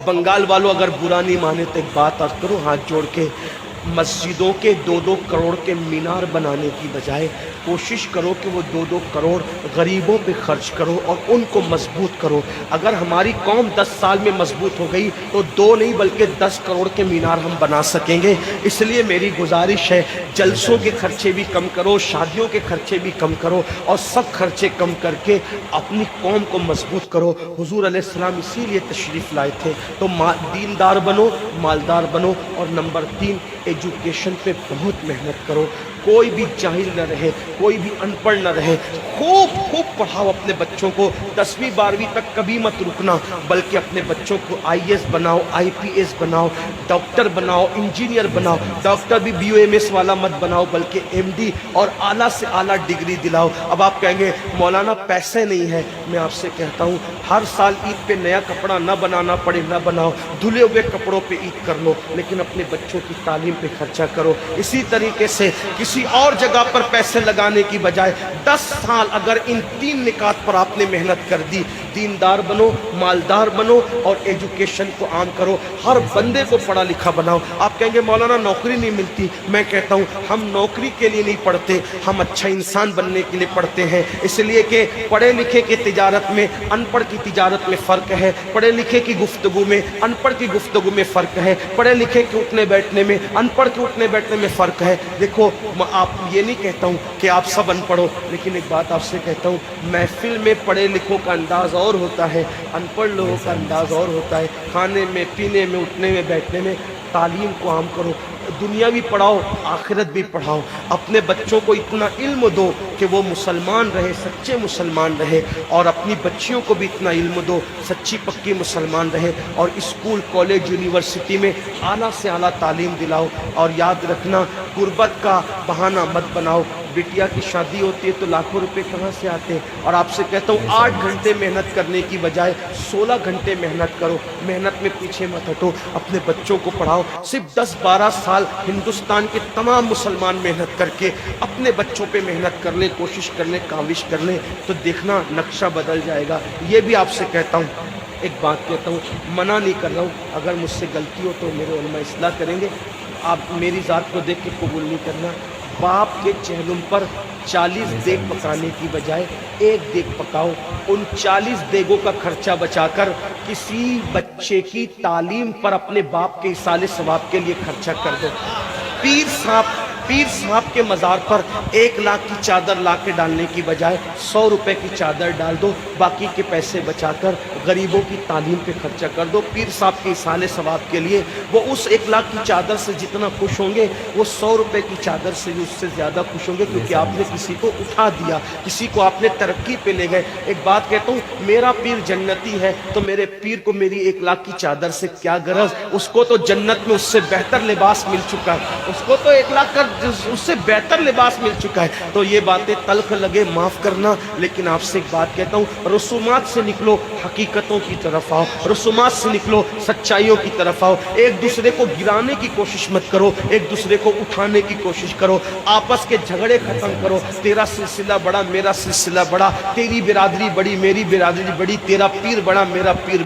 بنگال والوں اگر برا نہیں مانے تو ایک بات عرض کرو ہاتھ جوڑ کے، مسجدوں کے 2-2 کروڑ کے مینار بنانے کی بجائے کوشش کرو کہ وہ 2-2 کروڑ غریبوں پہ خرچ کرو اور ان کو مضبوط کرو۔ اگر ہماری قوم 10 سال میں مضبوط ہو گئی تو 2 نہیں بلکہ 10 کروڑ کے مینار ہم بنا سکیں گے۔ اس لیے میری گزارش ہے جلسوں کے خرچے بھی کم کرو، شادیوں کے خرچے بھی کم کرو، اور سب خرچے کم کر کے اپنی قوم کو مضبوط کرو۔ حضور علیہ السلام اسی لیے تشریف لائے تھے۔ تو دیندار بنو، مالدار بنو، اور نمبر 3 ایجوکیشن پہ بہت محنت کرو۔ کوئی بھی جاہل نہ رہے، کوئی بھی ان پڑھ نہ رہے، خوب پڑھاؤ اپنے بچوں کو۔ 10ویں 12ویں تک کبھی مت رکنا، بلکہ اپنے بچوں کو IAS بناؤ، IPS بناؤ، ڈاکٹر بناؤ، انجینئر بناؤ۔ ڈاکٹر بھی BUMS والا مت بناؤ بلکہ MD اور اعلیٰ سے اعلیٰ ڈگری دلاؤ۔ اب آپ کہیں گے مولانا پیسے نہیں ہے، میں آپ سے کہتا ہوں ہر سال عید پہ نیا کپڑا نہ بنانا پڑے نہ بناؤ، دھلے ہوئے کپڑوں پہ عید کر لو، لیکن اپنے بچوں کی تعلیم پہ خرچہ کرو۔ اسی طریقے سے کسی اور جگہ پر پیسے لگانے کی بجائے 10 سال اگر ان 3 نکات پر آپ نے محنت کر دی، دیندار بنو، مالدار بنو، اور ایجوکیشن کو عام کرو، ہر بندے کو پڑھا لکھا بناؤ۔ آپ کہیں گے مولانا نوکری نہیں ملتی، میں کہتا ہوں ہم نوکری کے لیے نہیں پڑھتے، ہم اچھا انسان بننے کے لیے پڑھتے ہیں۔ اس لیے کہ پڑھے لکھے کی تجارت میں ان پڑھ کی تجارت میں فرق ہے، پڑھے لکھے کی گفتگو میں ان پڑھ کی گفتگو میں فرق ہے، پڑھے لکھے کے اٹھنے بیٹھنے میں ان پڑھ کے اٹھنے بیٹھنے میں فرق ہے۔ دیکھو آپ یہ نہیں کہتا ہوں کہ آپ سب ان پڑھو، لیکن ایک بات آپ سے کہتا ہوں، محفل میں پڑھے لکھوں کا انداز اور ہوتا ہے، ان پڑھ لوگوں کا انداز اور ہوتا ہے۔ کھانے میں، پینے میں، اٹھنے میں، بیٹھنے میں تعلیم کو عام کرو، دنیا بھی پڑھاؤ، آخرت بھی پڑھاؤ۔ اپنے بچوں کو اتنا علم دو کہ وہ مسلمان رہے، سچے مسلمان رہے، اور اپنی بچیوں کو بھی اتنا علم دو سچی پکی مسلمان رہے، اور اسکول، کالج، یونیورسٹی میں اعلیٰ سے اعلیٰ تعلیم دلاؤ۔ اور یاد رکھنا غربت کا بہانہ مت بناؤ۔ بیٹیا کی شادی ہوتی ہے تو لاکھوں روپے کہاں سے آتے ہیں؟ اور آپ سے کہتا ہوں 8 گھنٹے محنت کرنے کی بجائے 16 گھنٹے محنت کرو، محنت میں پیچھے مت ہٹو، اپنے بچوں کو پڑھاؤ۔ صرف 10-12 سال ہندوستان کے تمام مسلمان محنت کر کے اپنے بچوں پہ محنت کر لیں، کوشش کر لیں، کاوش کر لیں، تو دیکھنا نقشہ بدل جائے گا۔ یہ بھی آپ سے کہتا ہوں، ایک بات کہتا ہوں، منع نہیں کر رہا ہوں، اگر مجھ سے غلطی ہو تو میرے علماء اصلاح کریں گے، آپ میری ذات کو دیکھ کے قبول نہیں کرنا۔ باپ کے چہلم پر 40 دیگ پکانے کی بجائے 1 دیگ پکاؤ، ان 40 دیگوں کا خرچہ بچا کر کسی بچے کی تعلیم پر اپنے باپ کے ایصال ثواب کے لیے خرچہ کر دو۔ پیر صاحب کے مزار پر 1 لاکھ کی چادر لا کے ڈالنے کی بجائے 100 روپے کی چادر ڈال دو، باقی کے پیسے بچا کر غریبوں کی تعلیم پہ خرچہ کر دو۔ پیر صاحب کے ایصال ثواب کے لیے وہ اس 1 لاکھ کی چادر سے جتنا خوش ہوں گے، وہ 100 روپے کی چادر سے بھی اس سے زیادہ خوش ہوں گے، کیونکہ آپ نے کسی کو اٹھا دیا، کسی کو آپ نے ترقی پہ لے گئے۔ ایک بات کہتا ہوں، میرا پیر جنتی ہے تو میرے پیر کو میری 1 لاکھ کی چادر سے کیا غرض؟ اس کو تو جنت میں اس سے بہتر لباس مل چکا ہے، اس کو تو 1 لاکھ کا اس سے بہتر لباس مل چکا ہے۔ تو یہ باتیں تلخ لگے معاف کرنا، لیکن آپ سے ایک بات کہتا ہوں، رسومات سے نکلو، حقیقتوں کی طرف آؤ، رسومات سے نکلو، سچائیوں کی طرف آؤ۔ ایک دوسرے کو گرانے کی کوشش مت کرو، ایک دوسرے کو اٹھانے کی کوشش کرو، آپس کے جھگڑے ختم کرو۔ تیرا سلسلہ بڑا، میرا سلسلہ بڑا، تیری برادری بڑی، میری برادری بڑی، تیرا پیر بڑا، میرا پیر